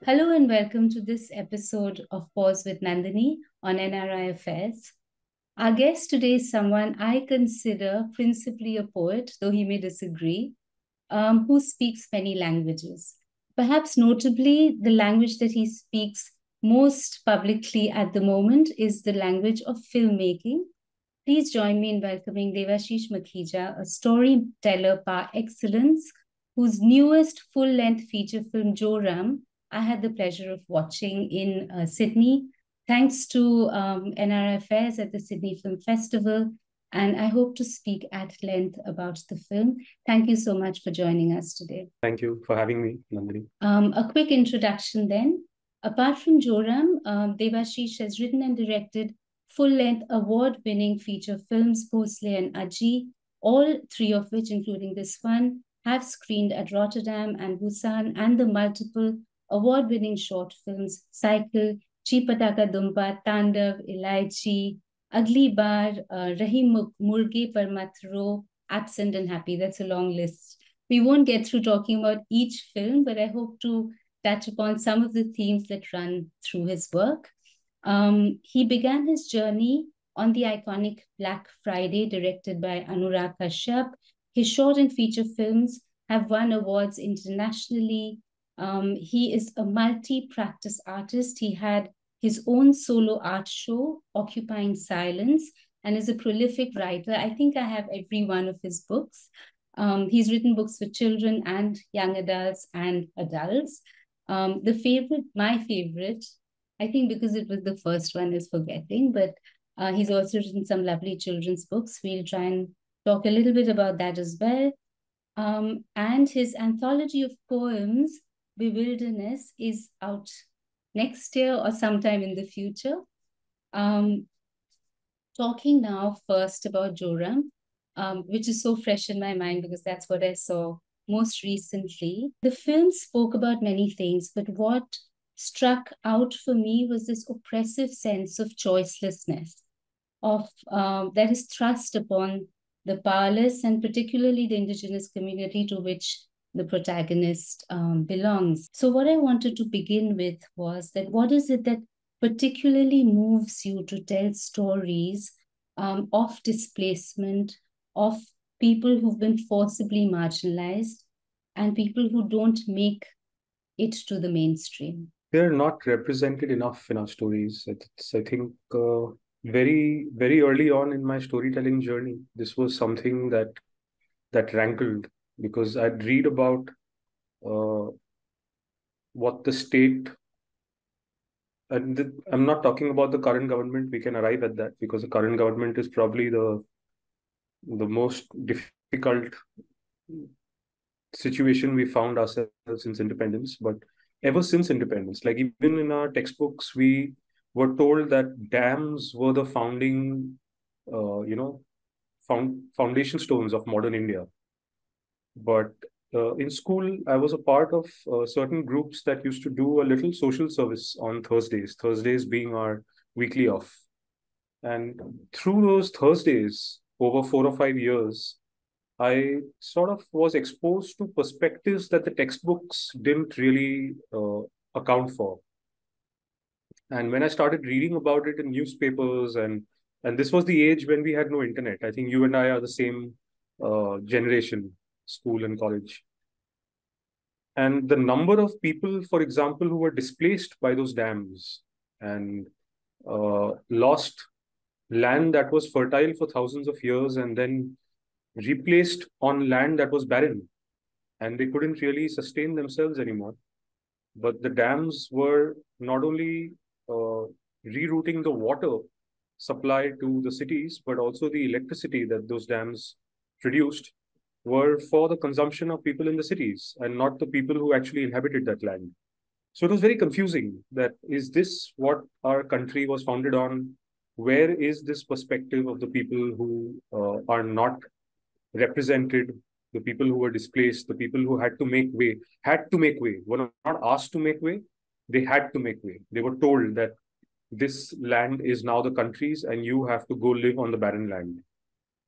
Hello and welcome to this episode of Pause with Nandini on NRI Affairs. Our guest today is someone I consider principally a poet, though he may disagree, who speaks many languages. Perhaps notably, the language that he speaks most publicly at the moment is the language of filmmaking. Please join me in welcoming Devashish Makhija, a storyteller par excellence, whose newest full-length feature film, Joram, I had the pleasure of watching in Sydney, thanks to NRI Affairs at the Sydney Film Festival. And I hope to speak at length about the film. Thank you so much for joining us today. Thank you for having me, Nandini. A quick introduction then. Apart from Joram, Devashish has written and directed full-length award-winning feature films, Bhonsle and Ajji, all three of which, including this one, have screened at Rotterdam and Busan, and the multiple award-winning short films, Cycle, Cheepatakadumpa, Taandav, Ilaichi, Agli Baar, Rahim Murge, Parmatro, Absent and Happy. That's a long list. We won't get through talking about each film, but I hope to touch upon some of the themes that run through his work. He began his journey on the iconic Black Friday, directed by Anurag Kashyap. His short and feature films have won awards internationally. He is a multi-practice artist. He had his own solo art show, Occupying Silence, and is a prolific writer. I think I have every one of his books. He's written books for children and young adults and adults. My favorite, I think because it was the first one, is Forgetting, but he's also written some lovely children's books. We'll try and talk a little bit about that as well. And his anthology of poems, Bewilderness, is out next year or sometime in the future. Talking now first about Joram, which is so fresh in my mind because that's what I saw most recently. The film spoke about many things, but what struck out for me was this oppressive sense of choicelessness that is thrust upon the powerless, and particularly the indigenous community to which the protagonist belongs. So what I wanted to begin with was that what is it that particularly moves you to tell stories of displacement, of people who've been forcibly marginalized, and people who don't make it to the mainstream? They're not represented enough in our stories. I think, very, very early on in my storytelling journey, this was something that rankled, because I'd read about what the state, and I'm not talking about the current government. We can arrive at that because the current government is probably the most difficult situation we found ourselves since independence. But ever since independence, like even in our textbooks, we were told that dams were the founding, foundation stones of modern India. But in school, I was a part of certain groups that used to do a little social service on Thursdays being our weekly off. And through those Thursdays, over 4 or 5 years, I sort of was exposed to perspectives that the textbooks didn't really account for. And when I started reading about it in newspapers, and this was the age when we had no internet. I think you and I are the same generation, school and college. And the number of people, for example, who were displaced by those dams and lost land that was fertile for thousands of years and then replaced on land that was barren, and they couldn't really sustain themselves anymore. But the dams were not only rerouting the water supply to the cities, but also the electricity that those dams produced were for the consumption of people in the cities and not the people who actually inhabited that land. So it was very confusing that, is this what our country was founded on? Where is this perspective of the people who are not represented, the people who were displaced, the people who had to make way, were not asked to make way, they had to make way. They were told that this land is now the country's and you have to go live on the barren land.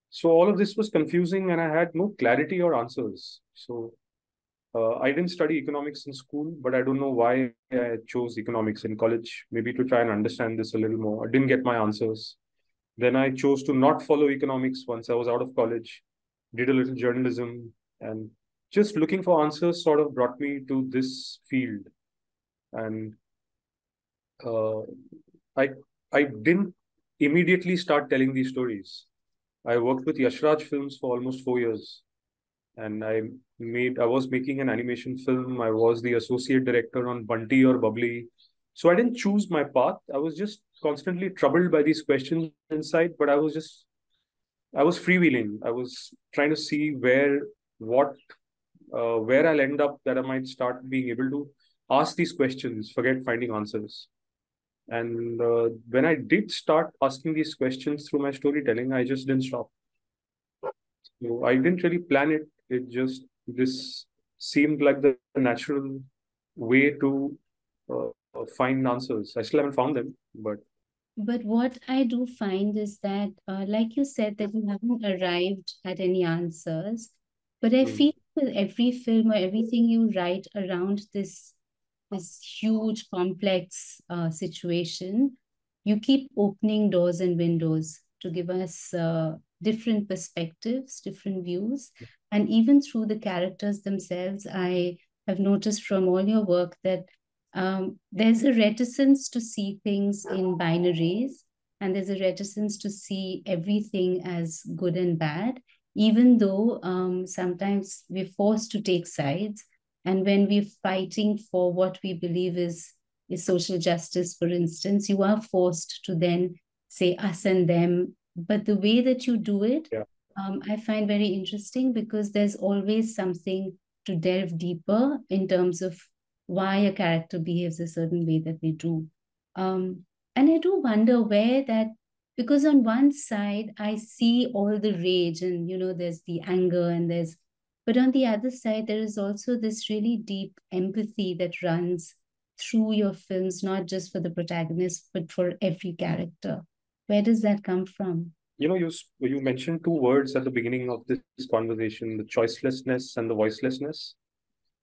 So all of this was confusing and I had no clarity or answers. So I didn't study economics in school, but I don't know why I chose economics in college. Maybe to try and understand this a little more. I didn't get my answers. Then I chose to not follow economics once I was out of college, did a little journalism, and just looking for answers sort of brought me to this field. And uh, I I didn't immediately start telling these stories. I worked with Yashraj Films for almost 4 years, and I was making an animation film. I was the associate director on Bunty or Bubbly. So I didn't choose my path. I was just constantly troubled by these questions inside, but I was freewheeling. I was trying to see where I'll end up, that I might start being able to ask these questions, forget finding answers. And when I did start asking these questions through my storytelling, I just didn't stop. So I didn't really plan it. This seemed like the natural way to find answers. I still haven't found them, but But what I do find is that, like you said, that you haven't arrived at any answers. But I mm, feel with every film or everything you write around this huge, complex situation, you keep opening doors and windows to give us different perspectives, different views. And even through the characters themselves, I have noticed from all your work that there's a reticence to see things in binaries, and there's a reticence to see everything as good and bad, even though sometimes we're forced to take sides. And when we're fighting for what we believe is social justice, for instance, you are forced to then say us and them. But the way that you do it, yeah. I find very interesting, because there's always something to delve deeper in terms of why a character behaves a certain way that they do. And I do wonder where that, because on one side, I see all the rage and, there's the anger and but on the other side, there is also this really deep empathy that runs through your films, not just for the protagonist, but for every character. Where does that come from? You mentioned two words at the beginning of this conversation: the choicelessness and the voicelessness.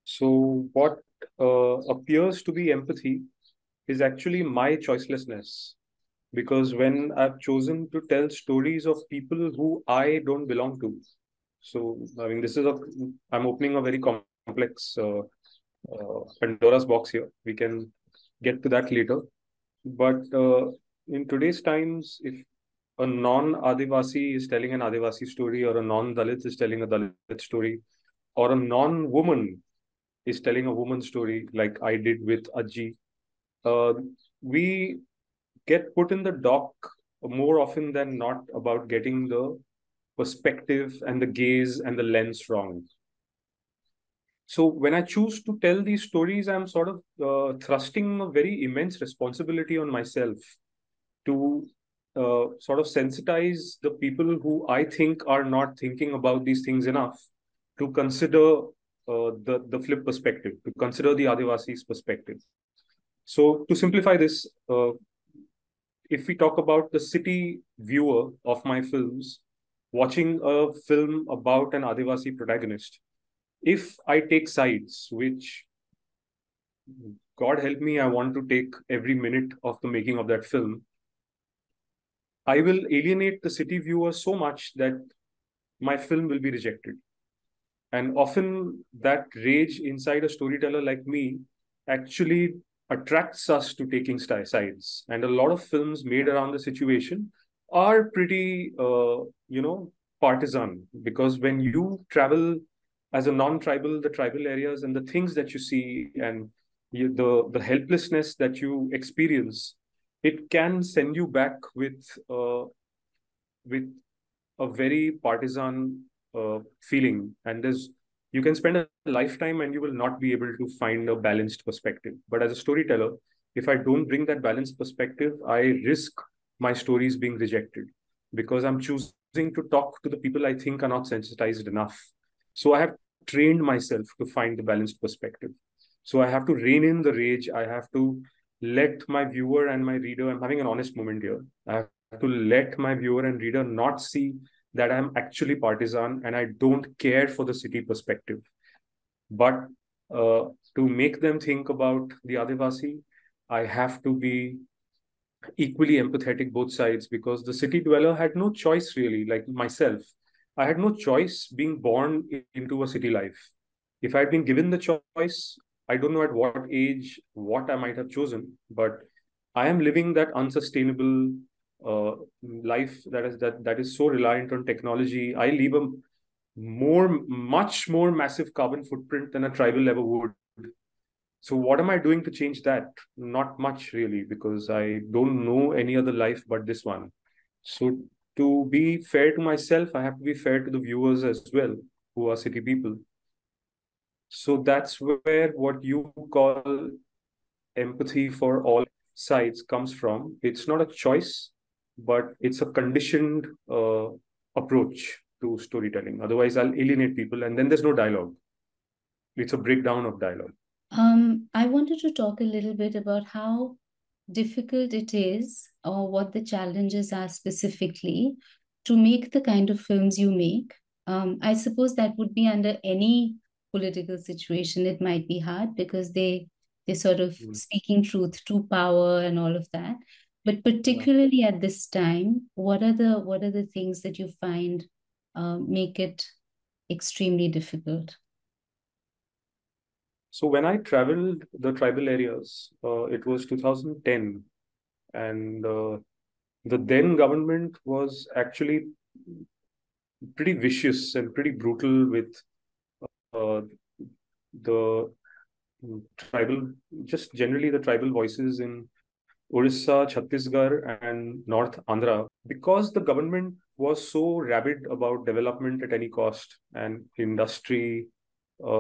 So what appears to be empathy is actually my choicelessness, because when I've chosen to tell stories of people who I don't belong to. So I mean, I'm opening a very complex Pandora's box here. We can get to that later. But in today's times, if a non-Adivasi is telling an Adivasi story, or a non-Dalit is telling a Dalit story, or a non-woman is telling a woman's story, like I did with Ajji, uh, we get put in the dock more often than not about getting the perspective and the gaze and the lens wrong. So when I choose to tell these stories, I'm sort of thrusting a very immense responsibility on myself to sort of sensitize the people who I think are not thinking about these things enough to consider the flip perspective, to consider the Adivasi's perspective. So to simplify this, if we talk about the city viewer of my films, watching a film about an Adivasi protagonist, if I take sides, which God help me, I want to take every minute of the making of that film, I will alienate the city viewer so much that my film will be rejected. And often that rage inside a storyteller like me actually attracts us to taking sides. And a lot of films made around the situation are pretty, partisan, because when you travel as a non-tribal, the tribal areas and the things that you see, and the helplessness that you experience, it can send you back with a very partisan feeling. And you can spend a lifetime and you will not be able to find a balanced perspective. But as a storyteller, if I don't bring that balanced perspective, I risk my stories being rejected, because I'm choosing to talk to the people I think are not sensitized enough. So I have trained myself to find the balanced perspective. So I have to rein in the rage. I have to let my viewer and my reader, I'm having an honest moment here, I have to let my viewer and reader not see that I'm actually partisan and I don't care for the city perspective. But to make them think about the Adivasi, I have to be equally empathetic both sides, because the city dweller had no choice really, like myself. I had no choice being born into a city life. If I had been given the choice, I don't know at what age, what I might have chosen, but I am living that unsustainable life that is so reliant on technology. I leave a much more massive carbon footprint than a tribal ever would. So what am I doing to change that? Not much really, because I don't know any other life but this one. So to be fair to myself, I have to be fair to the viewers as well, who are city people. So that's where what you call empathy for all sides comes from. It's not a choice, but it's a conditioned approach to storytelling. Otherwise, I'll alienate people, and then there's no dialogue. It's a breakdown of dialogue. I wanted to talk a little bit about how difficult it is, or what the challenges are specifically, to make the kind of films you make. I suppose that would be under any political situation. It might be hard because they sort of speaking truth to power and all of that. But particularly at this time, what are the things that you find make it extremely difficult? So when I traveled the tribal areas, it was 2010, and the then government was actually pretty vicious and pretty brutal with uh, the tribal, just generally the tribal voices in Orissa, Chhattisgarh, and North Andhra, because the government was so rabid about development at any cost and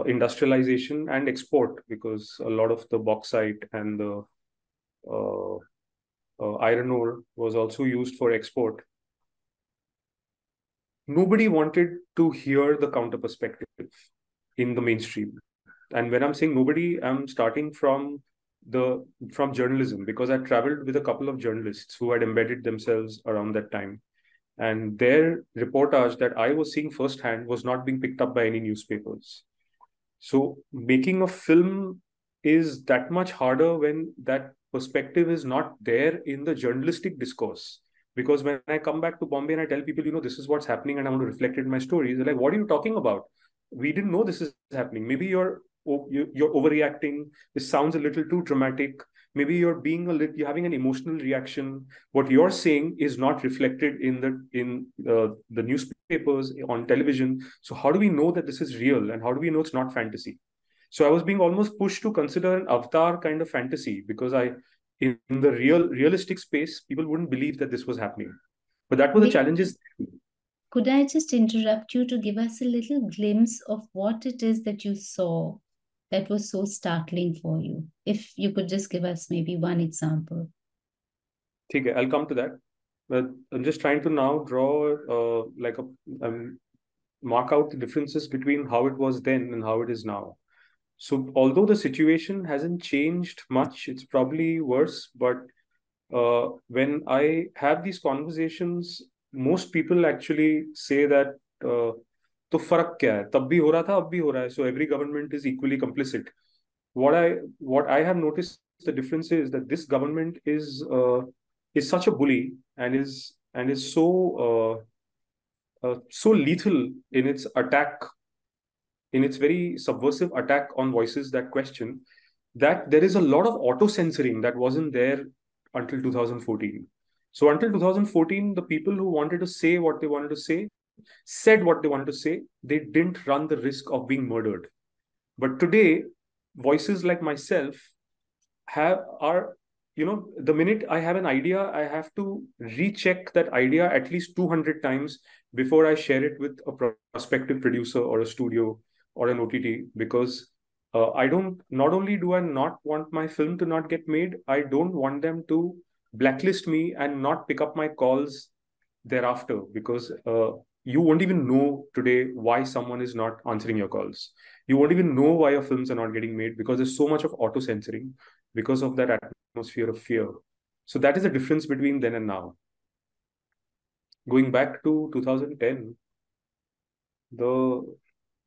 industrialization and export, because a lot of the bauxite and the uh, iron ore was also used for export. Nobody wanted to hear the counter perspective in the mainstream. And when I'm saying nobody, I'm starting from journalism, because I traveled with a couple of journalists who had embedded themselves around that time. And their reportage that I was seeing firsthand was not being picked up by any newspapers. So making a film is that much harder when that perspective is not there in the journalistic discourse. Because when I come back to Bombay and I tell people, this is what's happening and I want to reflect it in my stories, they're like, what are you talking about? We didn't know this is happening. Maybe you're overreacting. This sounds a little too dramatic. Maybe you're having an emotional reaction. What you're saying is not reflected in the newspapers, on television. So how do we know that this is real, and how do we know it's not fantasy? So I was being almost pushed to consider an avatar kind of fantasy, because in the realistic space, people wouldn't believe that this was happening. But that was the challenges. Could I just interrupt you to give us a little glimpse of what it is that you saw that was so startling for you? If you could just give us maybe one example. Okay, I'll come to that. But I'm just trying to now draw mark out the differences between how it was then and how it is now. So although the situation hasn't changed much, it's probably worse. But when I have these conversations, most people actually say that तो फर्क क्या है, तब भी हो रहा था, अब भी हो रहा है. So every government is equally complicit. What I have noticed, the difference is that this government is such a bully, and is so lethal in its attack, in its very subversive attack on voices that question, that there is a lot of auto censoring that wasn't there until 2014. So until 2014, the people who wanted to say what they wanted to say said what they wanted to say. They didn't run the risk of being murdered. But today, voices like myself are, the minute I have an idea, I have to recheck that idea at least 200 times before I share it with a prospective producer or a studio or an OTT, because not only do I not want my film to not get made, I don't want them to blacklist me and not pick up my calls thereafter, because you won't even know today why someone is not answering your calls. You won't even know why your films are not getting made, because there's so much of auto censoring, because of that atmosphere of fear. So that is the difference between then and now. Going back to 2010, the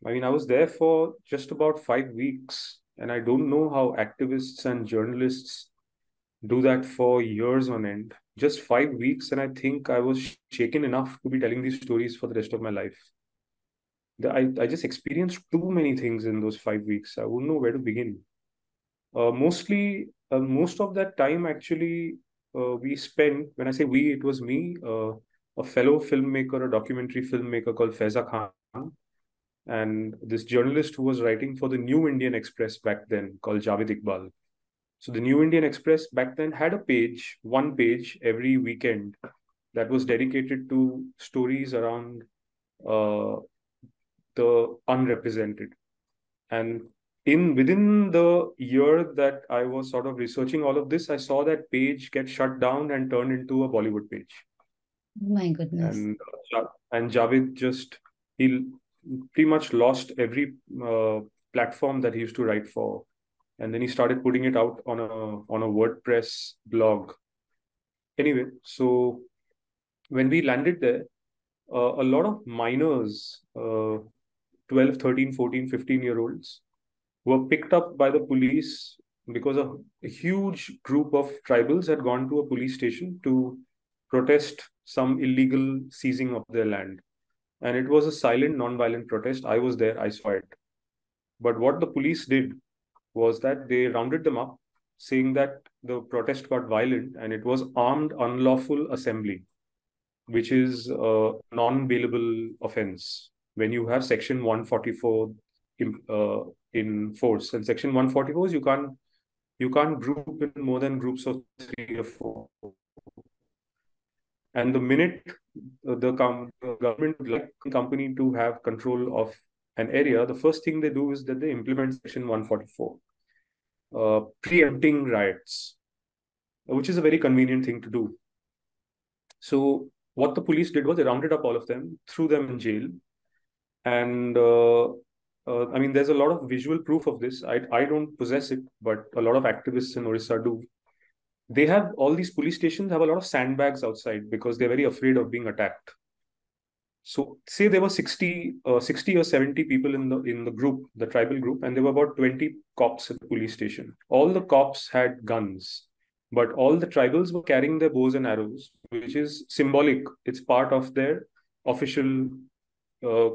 I mean, I was there for just about 5 weeks, and I don't know how activists and journalists do that for years on end. Just 5 weeks, and I think I was shaken enough to be telling these stories for the rest of my life. I just experienced too many things in those 5 weeks. I wouldn't know where to begin. Most of that time actually we spent, when I say we, it was me, a fellow filmmaker, a documentary filmmaker called Faiza Khan, and this journalist who was writing for the New Indian Express back then called Javed Iqbal. So the New Indian Express back then had a page, one page every weekend that was dedicated to stories around uh, the unrepresented. And within the year that I was sort of researching all of this, I saw that page get shut down and turned into a Bollywood page. My goodness. And Javed just, he pretty much lost every platform that he used to write for, and then he started putting it out on a WordPress blog. Anyway, so when we landed there, a lot of minors, 12, 13, 14, 15-year-olds, were picked up by the police because a huge group of tribals had gone to a police station to protest some illegal seizing of their land. And it was a silent, non-violent protest. I was there, I saw it. But what the police did was that they rounded them up, saying that the protest got violent and it was armed unlawful assembly, which is a non-bailable offense. When you have Section 144 in force, and Section 144 is you can't group in more than groups of 3 or 4. And the minute the government would like a company to have control of an area, the first thing they do is that they implement Section 144, preempting riots, which is a very convenient thing to do. So what the police did was they rounded up all of them, threw them in jail, and I mean, there's a lot of visual proof of this. I don't possess it, but a lot of activists in Orissa do. They have, all these police stations have a lot of sandbags outside because they're very afraid of being attacked. So say there were 60 or 70 people in the group, the tribal group, and there were about 20 cops at the police station. All the cops had guns, but all the tribals were carrying their bows and arrows, which is symbolic. It's part of their official uh,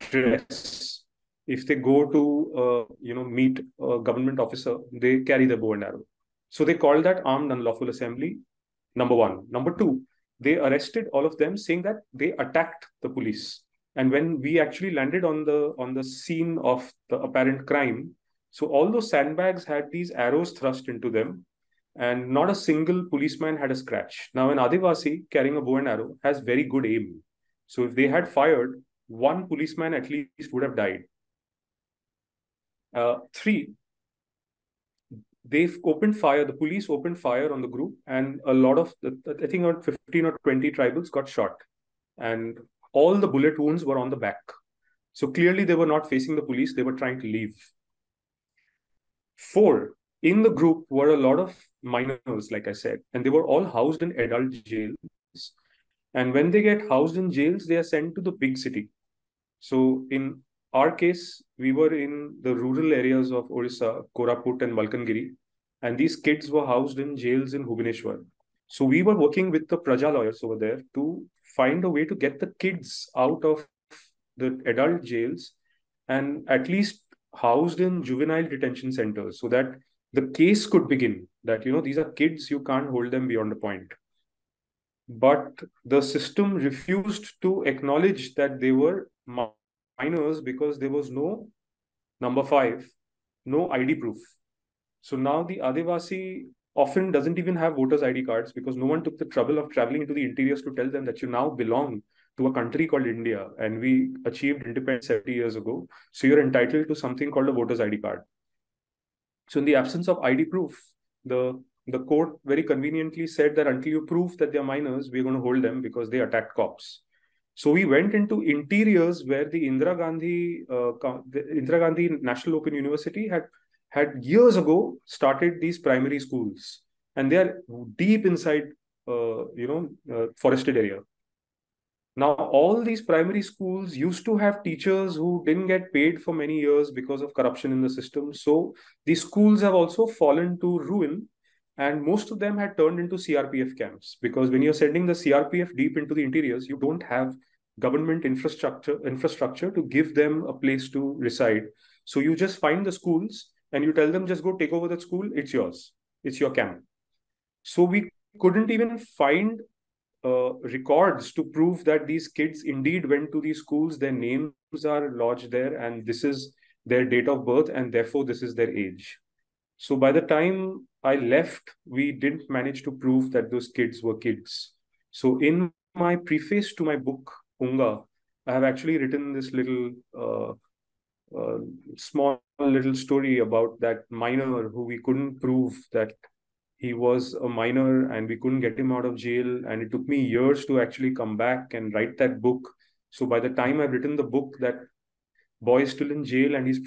dress. If they go to meet a government officer, they carry the bow and arrow. So they called that armed unlawful assembly. Number one. Number two, they arrested all of them, saying that they attacked the police. And when we actually landed on the scene of the apparent crime, so all those sandbags had these arrows thrust into them, and not a single policeman had a scratch. Now, an Adivasi carrying a bow and arrow has very good aim. So if they had fired, one policeman at least would have died. Three, they've opened fire, the police opened fire on the group, and a lot of, I think around 15 or 20 tribals got shot. And all the bullet wounds were on the back. So clearly they were not facing the police, they were trying to leave. Four, in the group were a lot of minors, like I said, and they were all housed in adult jails. And when they get housed in jails, they are sent to the big city. So in our case, we were in the rural areas of Orissa, Koraput and Malkangiri, and these kids were housed in jails in Bhubaneswar. So we were working with the Praja lawyers over there to find a way to get the kids out of the adult jails and at least housed in juvenile detention centers so that the case could begin that, these are kids, you can't hold them beyond a point. But the system refused to acknowledge that they were minors because there was no, number five, no ID proof. So now the Adivasi often doesn't even have voters' ID cards because no one took the trouble of traveling into the interiors to tell them that you now belong to a country called India and we achieved independence 70 years ago. So you're entitled to something called a voters' ID card. So in the absence of ID proof, the court very conveniently said that until you prove that they're minors, we're going to hold them because they attacked cops. So we went into interiors where the Indira Gandhi National Open University had years ago started these primary schools, and they are deep inside, forested area. Now, all these primary schools used to have teachers who didn't get paid for many years because of corruption in the system. So these schools have also fallen to ruin, and most of them had turned into CRPF camps, because when you're sending the CRPF deep into the interiors, you don't have government infrastructure to give them a place to reside. So you just find the schools and you tell them, just go take over that school, it's yours, it's your camp. So we couldn't even find records to prove that these kids indeed went to these schools, their names are lodged there, and this is their date of birth, and therefore this is their age. So by the time I left, we didn't manage to prove that those kids were kids. So in my preface to my book, Unga, I have actually written this little uh, small little story about that minor who we couldn't prove that he was a minor, and we couldn't get him out of jail, and it took me years to actually come back and write that book. So by the time I've written the book, that boy is still in jail, and he's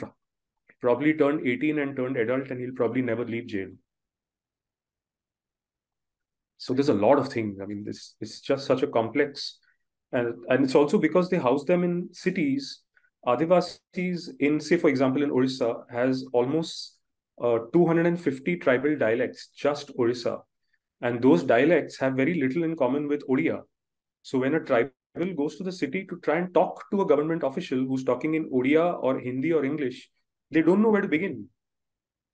probably turned 18 and turned adult, and he'll probably never leave jail. So there's a lot of things. I mean, this is just such a complex, and it's also because they house them in cities. Adivasis in, say, for example, in Orissa has almost 250 tribal dialects, just Orissa. And those dialects have very little in common with Odia. So when a tribal goes to the city to try and talk to a government official who's talking in Odia or Hindi or English, they don't know where to begin.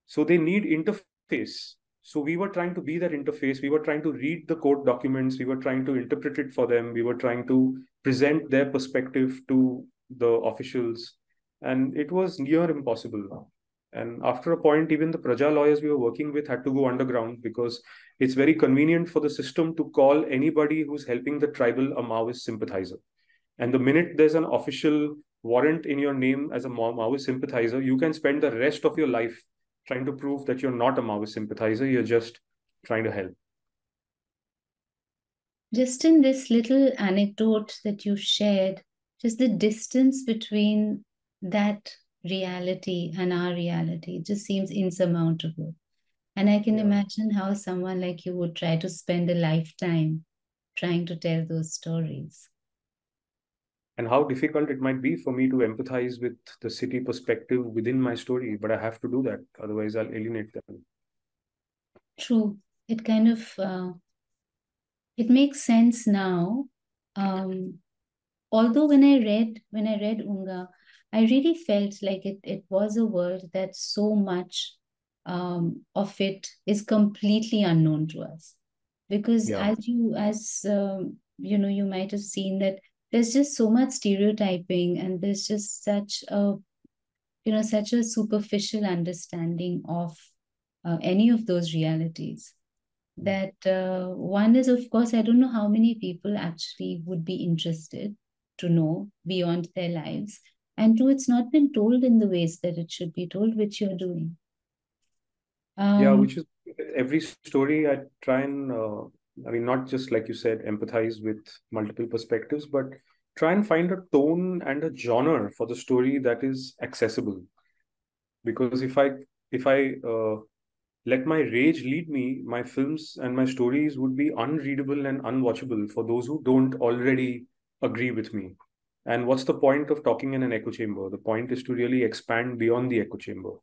So they need interface. So we were trying to be that interface. We were trying to read the court documents. We were trying to interpret it for them. We were trying to present their perspective to the officials. And it was near impossible. And after a point, even the Praja lawyers we were working with had to go underground, because it's very convenient for the system to call anybody who's helping the tribal a Maoist sympathizer. And the minute there's an official warrant in your name as a Maoist sympathizer, you can spend the rest of your life trying to prove that you're not a Maoist sympathizer, you're just trying to help. Just in this little anecdote that you shared, just the distance between that reality and our reality just seems insurmountable. And I can imagine how someone like you would try to spend a lifetime trying to tell those stories. And how difficult it might be for me to empathize with the city perspective within my story, but I have to do that, otherwise I'll alienate them. True. It kind of it makes sense now. Although when I read Unga, I really felt like it was a world that so much of it is completely unknown to us. Because you might have seen that there's just so much stereotyping, and there's just such a superficial understanding of any of those realities, that one is, of course, I don't know how many people actually would be interested to know beyond their lives. And two, it's not been told in the ways that it should be told, which you're doing. Which is every story I try and, I mean, not just like you said, empathize with multiple perspectives, but try and find a tone and a genre for the story that is accessible. Because if I let my rage lead me, my films and my stories would be unreadable and unwatchable for those who don't already agree with me. And what's the point of talking in an echo chamber? The point is to really expand beyond the echo chamber.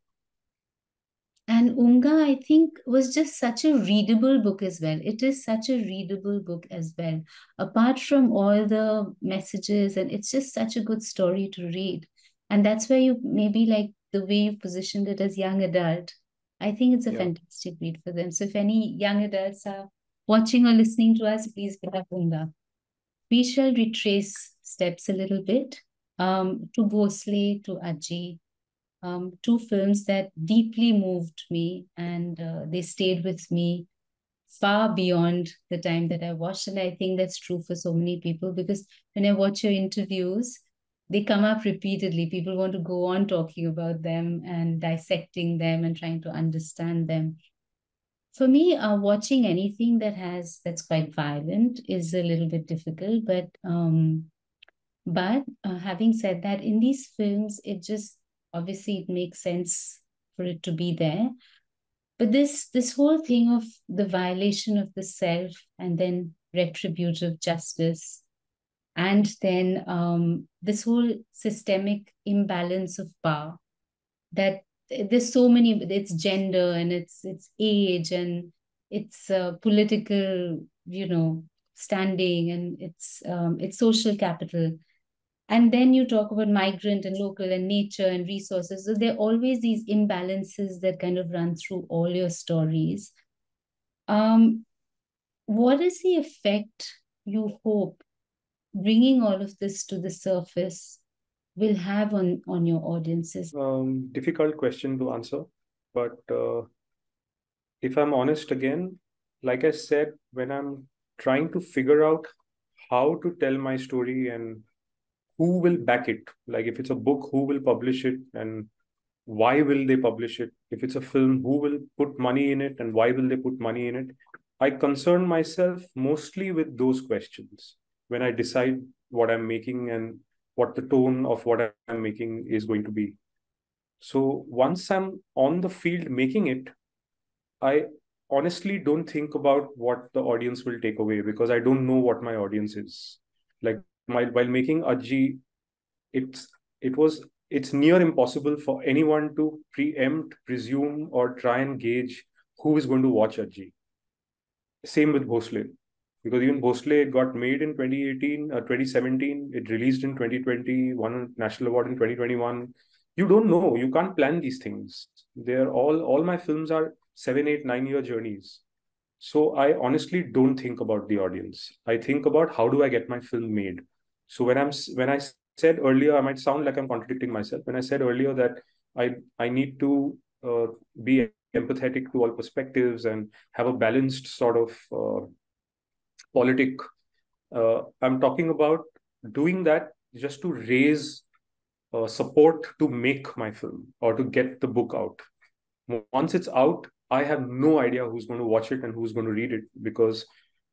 And Unga, I think, was just such a readable book as well. It is such a readable book as well. Apart from all the messages, and it's just such a good story to read. And that's where you maybe like the way you've positioned it as young adult. I think it's a fantastic read for them. So if any young adults are watching or listening to us, please pick up Unga. We shall retrace steps a little bit to Bhonsle, to Ajji. Two films that deeply moved me, and they stayed with me far beyond the time that I watched. And I think that's true for so many people, because when I watch your interviews, they come up repeatedly. People want to go on talking about them and dissecting them and trying to understand them. For me, watching anything that's quite violent is a little bit difficult, but having said that, in these films, it just obviously it makes sense for it to be there. But this whole thing of the violation of the self and then retributive justice, And then this whole systemic imbalance of power, that there's so many, it's gender and it's age and it's political, standing, and it's social capital. And then you talk about migrant and local and nature and resources. So there are always these imbalances that kind of run through all your stories. What is the effect you hope bringing all of this to the surface will have on your audiences? Difficult question to answer, but if I'm honest again, like I said, when I'm trying to figure out how to tell my story and who will back it, like if it's a book, who will publish it and why will they publish it? If it's a film, who will put money in it and why will they put money in it? I concern myself mostly with those questions when I decide what I'm making and what the tone of what I'm making is going to be. So once I'm on the field making it, I honestly don't think about what the audience will take away because I don't know what my audience is. Like while making Ajji, it's it was it's near impossible for anyone to preempt, presume, or try and gauge who is going to watch Ajji. Same with Bhonsle, because even Bhonsle got made in 2018, 2017, it released in 2020, won a national award in 2021. You don't know, you can't plan these things. They're all my films are 7, 8, 9 year journeys. So I honestly don't think about the audience. I think about how do I get my film made. So when I said earlier, I might sound like I'm contradicting myself. When I said earlier that I need to be empathetic to all perspectives and have a balanced sort of politic, I'm talking about doing that just to raise support to make my film or to get the book out. Once it's out, I have no idea who's going to watch it and who's going to read it, because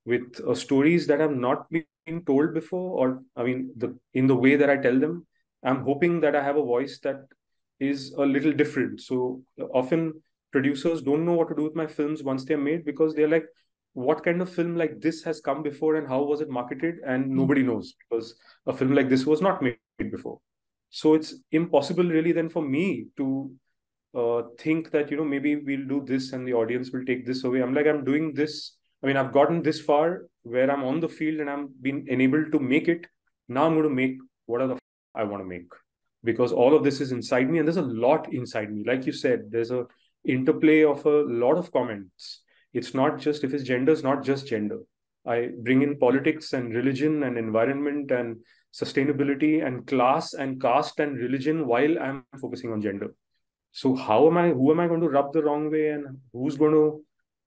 with stories that have not been told before, or I mean, in the way that I tell them, I'm hoping that I have a voice that is a little different. So often producers don't know what to do with my films once they're made, because they're like, what kind of film like this has come before and how was it marketed? And nobody knows, because a film like this was not made before. So it's impossible really then for me to think that maybe we'll do this and the audience will take this away. I'm doing this. I mean, I've gotten this far where I'm on the field and I'm being enabled to make it. Now I'm going to make whatever I want to make, because all of this is inside me and there's a lot inside me. Like you said, there's a interplay of a lot of comments. It's not just, if it's gender, it's not just gender. I bring in politics and religion and environment and sustainability and class and caste and religion while I'm focusing on gender. So who am I going to rub the wrong way, and who's going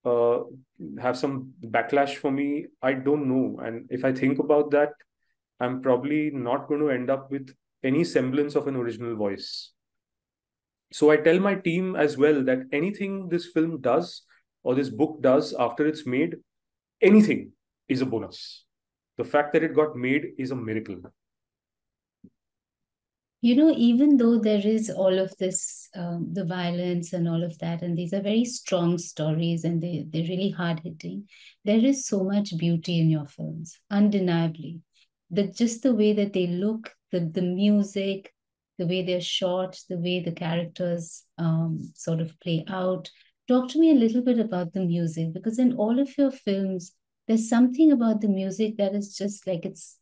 to have some backlash for me? I don't know. And if I think about that, I'm probably not going to end up with any semblance of an original voice. So I tell my team as well that anything this film does or this book does after it's made, anything is a bonus. The fact that it got made is a miracle. Even though there is all of this, the violence and all of that, and these are very strong stories and they're really hard hitting, there is so much beauty in your films, undeniably. Just the way that they look, the music, the way they're shot, the way the characters sort of play out. Talk to me a little bit about the music, because in all of your films, there's something about the music that is just like it's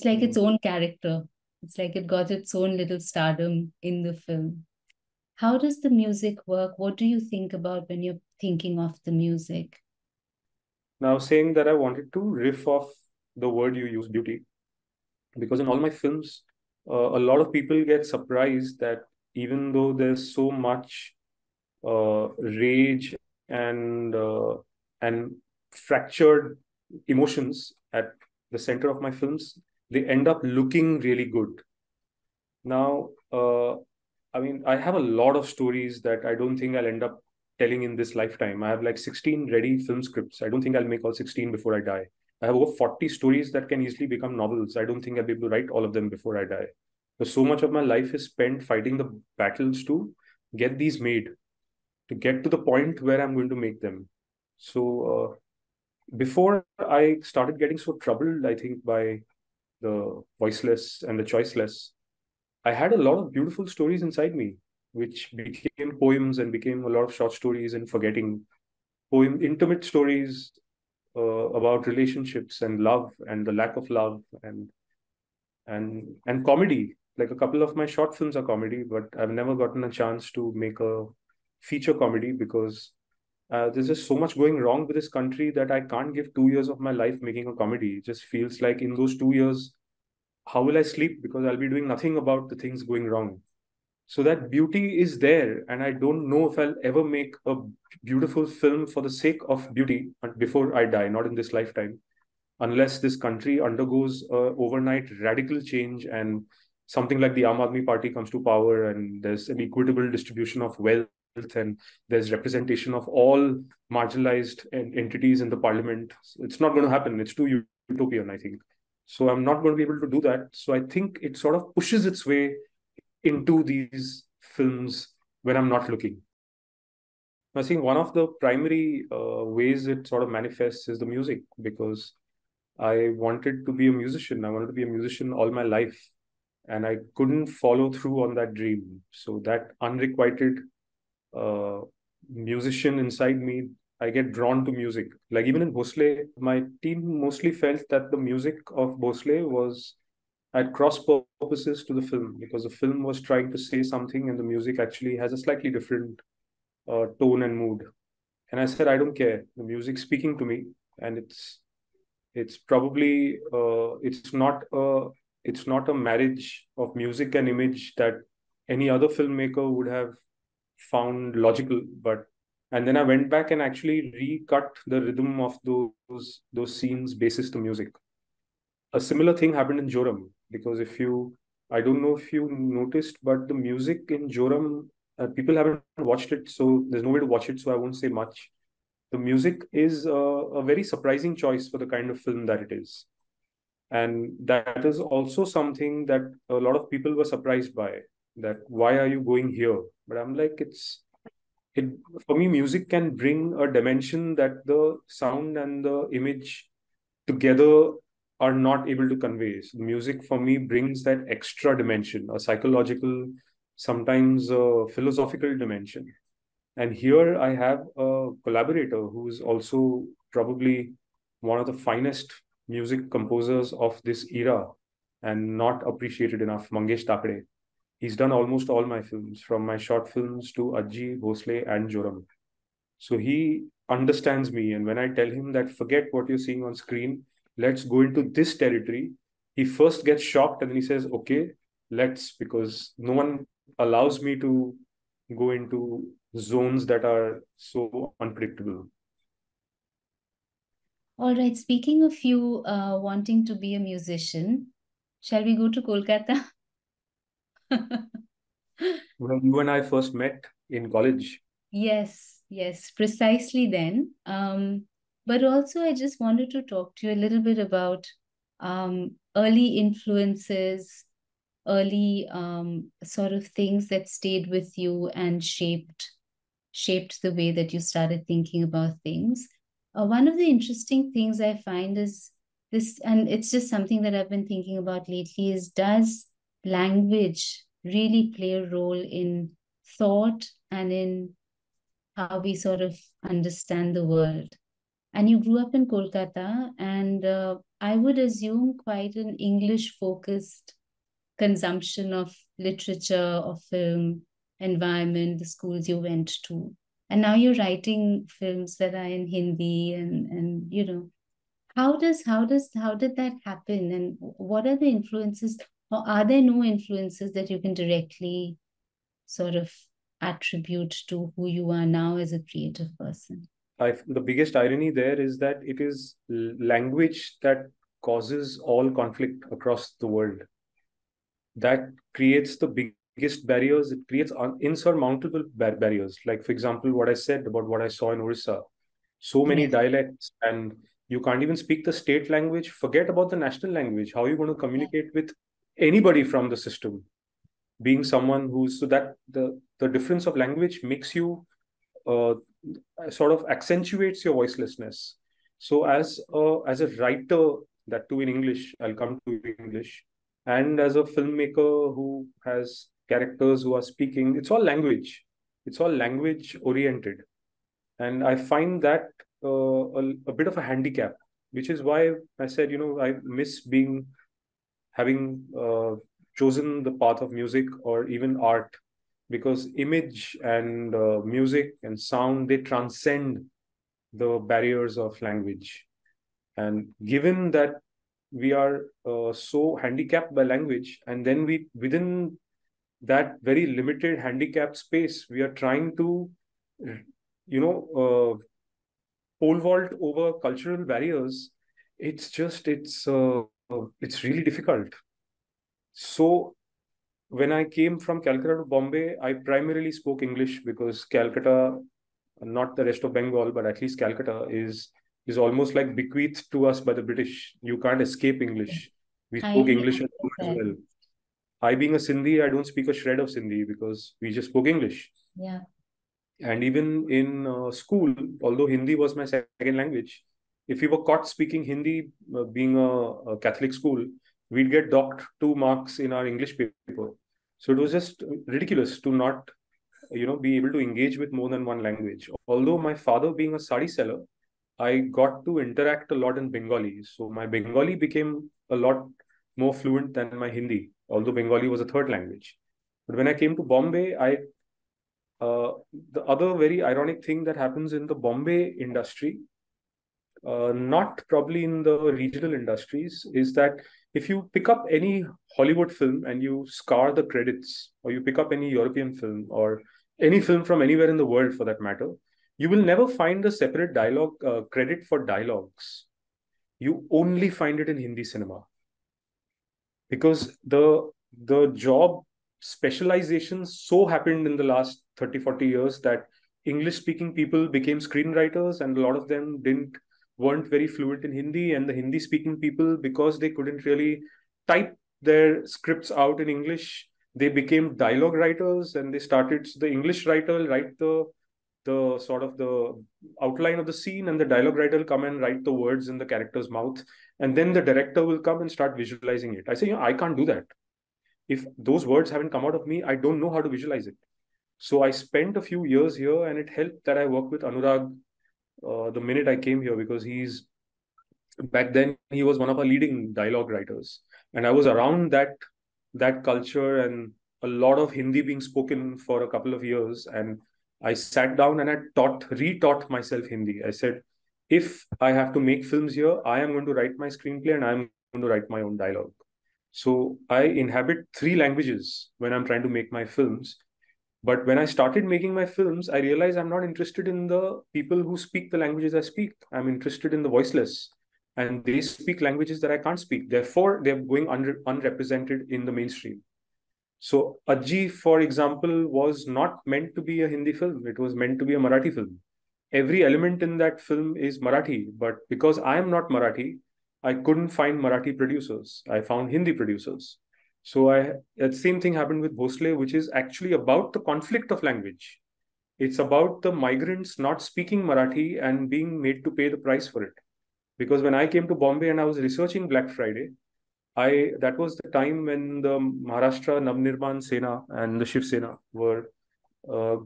like its own character. It's like it got its own little stardom in the film. How does the music work? What do you think about when you're thinking of the music? Now, saying that, I wanted to riff off the word you use, beauty, because in all my films, a lot of people get surprised that even though there's so much rage and fractured emotions at the center of my films, they end up looking really good. Now, I mean, I have a lot of stories that I don't think I'll end up telling in this lifetime. I have like 16 ready film scripts. I don't think I'll make all 16 before I die. I have over 40 stories that can easily become novels. I don't think I'll be able to write all of them before I die. So much of my life is spent fighting the battles to get these made, to get to the point where I'm going to make them. So before I started getting so troubled, I think by the voiceless and the choiceless, I had a lot of beautiful stories inside me, which became poems and became a lot of short stories and forgetting intimate stories about relationships and love and the lack of love and comedy. Like a couple of my short films are comedy, but I've never gotten a chance to make a feature comedy because there's just so much going wrong with this country that I can't give 2 years of my life making a comedy. It just feels like in those 2 years, how will I sleep? Because I'll be doing nothing about the things going wrong. So that beauty is there, and I don't know if I'll ever make a beautiful film for the sake of beauty before I die, not in this lifetime, unless this country undergoes a overnight radical change and something like the Aam Aadmi Party comes to power and there's an equitable distribution of wealth and there's representation of all marginalized entities in the parliament. It's not going to happen. It's too utopian, I think. So I'm not going to be able to do that. So I think it sort of pushes its way into these films when I'm not looking. I think one of the primary ways it sort of manifests is the music, because I wanted to be a musician. I wanted to be a musician all my life, and I couldn't follow through on that dream. So that unrequited uh, musician inside me, I get drawn to music. Like even in Bhonsle, my team mostly felt that the music of Bhonsle was at cross purposes to the film, because the film was trying to say something and the music actually has a slightly different tone and mood. And I said, I don't care. The music's speaking to me, and it's probably it's not a marriage of music and image that any other filmmaker would have found logical. But and then I went back and actually recut the rhythm of those scenes basis to music. A similar thing happened in Joram, because I don't know if you noticed, but the music in Joram, people haven't watched it, so there's no way to watch it, so I won't say much. The music is a very surprising choice for the kind of film that it is. And that is also something that a lot of people were surprised by, that why are you going here? But I'm like, it for me, music can bring a dimension that the sound and the image together are not able to convey. So music for me brings that extra dimension, a psychological, sometimes a philosophical dimension. And here I have a collaborator who is also probably one of the finest music composers of this era and not appreciated enough, Mangesh Takde. He's done almost all my films, from my short films to Ajji, Bhonsle, and Joram. So he understands me. And when I tell him that forget what you're seeing on screen, let's go into this territory, he first gets shocked and then he says, okay, let's, because no one allows me to go into zones that are so unpredictable. All right. Speaking of you wanting to be a musician, shall we go to Kolkata? When you and I first met in college. Yes, precisely then. But also, I just wanted to talk to you a little bit about early influences, early sort of things that stayed with you and shaped the way that you started thinking about things. One of the interesting things I find is this, and it's just something that I've been thinking about lately, is does language really play a role in thought and in how we sort of understand the world? And you grew up in Kolkata, and I would assume quite an English focused consumption of literature, of film, environment, the schools you went to. And now you're writing films that are in Hindi, and you know, how did that happen? And what are the influences, or are there no influences that you can directly sort of attribute to who you are now as a creative person? The biggest irony there is that it is language that causes all conflict across the world. That creates the biggest barriers. It creates insurmountable barriers. Like, for example, what I said about what I saw in Orissa. So many Yes. dialects, and you can't even speak the state language. Forget about the national language. How are you going to communicate with anybody from the system? Being someone who's so that the difference of language makes you uh, sort of accentuates your voicelessness. So as a writer, that too in English. I'll come to English. And as a filmmaker who has characters who are speaking, it's all language. It's all language oriented. And I find that a bit of a handicap, which is why I said, I miss having chosen the path of music or even art, because image and music and sound, they transcend the barriers of language. And given that we are so handicapped by language, and then within that very limited handicapped space, we are trying to, pole vault over cultural barriers. It's really difficult. So when I came from Calcutta to Bombay, I primarily spoke English, because Calcutta, not the rest of Bengal, but at least Calcutta is almost like bequeathed to us by the British. You can't escape English. We I spoke agree English at with home as that. well. I, being a Sindhi, I don't speak a shred of Sindhi because we just spoke English. Yeah. And even in school, although Hindi was my second language, if we were caught speaking Hindi, being a Catholic school, we'd get docked 2 marks in our English paper. So it was just ridiculous to not, be able to engage with more than one language. Although my father being a sari seller, I got to interact a lot in Bengali. So my Bengali became a lot more fluent than my Hindi, although Bengali was a third language. But when I came to Bombay, the other very ironic thing that happens in the Bombay industry, not probably in the regional industries, is that if you pick up any Hollywood film and you scar the credits, or you pick up any European film or any film from anywhere in the world for that matter, you will never find a separate dialogue credit for dialogues. You only find it in Hindi cinema, because the job specialization so happened in the last 30-40 years that English speaking people became screenwriters, and a lot of them weren't very fluent in Hindi, and the Hindi speaking people, because they couldn't really type their scripts out in English, they became dialogue writers, and they started, so the English writer will write the sort of the outline of the scene, and the dialogue writer will come and write the words in the character's mouth, and then the director will come and start visualizing it. I say, I can't do that. If those words haven't come out of me, I don't know how to visualize it. So I spent a few years here, and it helped that I worked with Anurag the minute I came here, because back then he was one of our leading dialogue writers, and I was around that culture and a lot of Hindi being spoken for a couple of years. And I sat down and I retaught myself Hindi. I said, if I have to make films here, I am going to write my screenplay and I'm going to write my own dialogue. So I inhabit 3 languages when I'm trying to make my films. But when I started making my films, I realized I'm not interested in the people who speak the languages I speak. I'm interested in the voiceless. And they speak languages that I can't speak. Therefore, they're going unrepresented in the mainstream. So Ajji, for example, was not meant to be a Hindi film. It was meant to be a Marathi film. Every element in that film is Marathi, but because I am not Marathi, I couldn't find Marathi producers. I found Hindi producers. So the same thing happened with Bhonsle, which is actually about the conflict of language. It's about the migrants not speaking Marathi and being made to pay the price for it. Because when I came to Bombay and I was researching Black Friday, that was the time when the Maharashtra Navnirman Sena and the Shiv Sena were uh,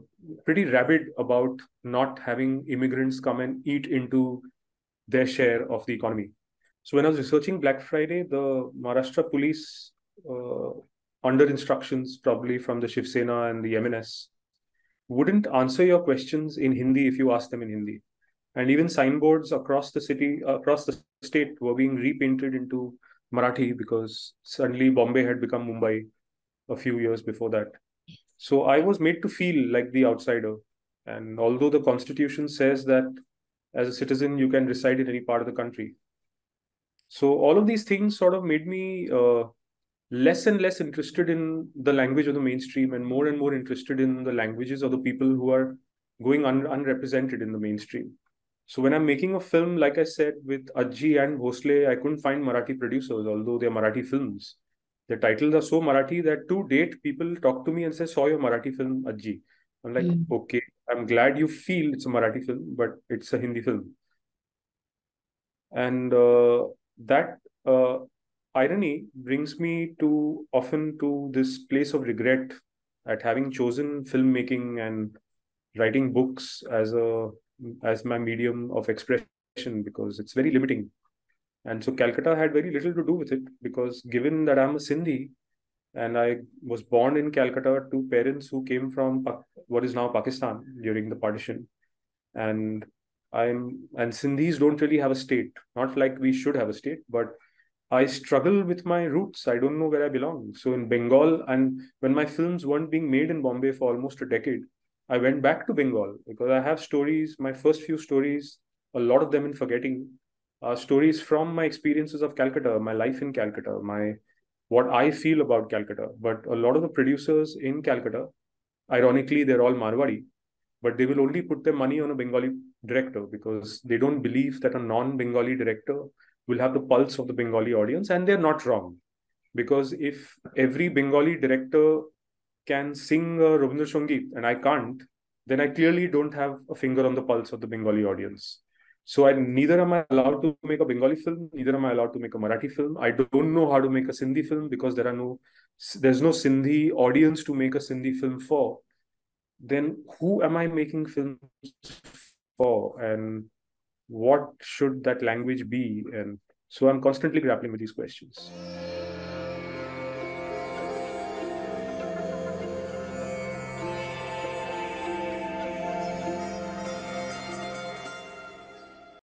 pretty rabid about not having immigrants come and eat into their share of the economy. So when I was researching Black Friday, the Maharashtra police, uh, under instructions probably from the Shiv Sena and the MNS, wouldn't answer your questions in Hindi if you asked them in Hindi. And even signboards across the city, across the state, were being repainted into Marathi, because suddenly Bombay had become Mumbai a few years before that. So I was made to feel like the outsider. And although the constitution says that as a citizen, you can reside in any part of the country. So all of these things sort of made me less and less interested in the language of the mainstream, and more interested in the languages of the people who are going unrepresented in the mainstream. So when I'm making a film, like I said, with Ajji and Bhonsle, I couldn't find Marathi producers, although they're Marathi films. The titles are so Marathi that to date, people talk to me and say, saw your Marathi film, Ajji. I'm like, okay, I'm glad you feel it's a Marathi film, but it's a Hindi film. And that uh, irony brings me to often to this place of regret at having chosen filmmaking and writing books as my medium of expression, because it's very limiting. And so Calcutta had very little to do with it, because given that I'm a Sindhi and I was born in Calcutta to parents who came from what is now Pakistan during the partition, and and Sindhis don't really have a state, not like we should have a state, but I struggle with my roots. I don't know where I belong. So in Bengal, and when my films weren't being made in Bombay for almost a decade, I went back to Bengal because I have stories. My first few stories, a lot of them in Forgetting, are stories from my experiences of Calcutta, my life in Calcutta, my what I feel about Calcutta. But a lot of the producers in Calcutta, ironically, they're all Marwari, but they will only put their money on a Bengali director because they don't believe that a non-Bengali director will have the pulse of the Bengali audience, and they're not wrong. Because if every Bengali director can sing a Rabindra Sangeet and I can't, then I clearly don't have a finger on the pulse of the Bengali audience. So neither am I allowed to make a Bengali film, neither am I allowed to make a Marathi film. I don't know how to make a Sindhi film because there's no Sindhi audience to make a Sindhi film for. Then who am I making films for, and what should that language be? And so I'm constantly grappling with these questions.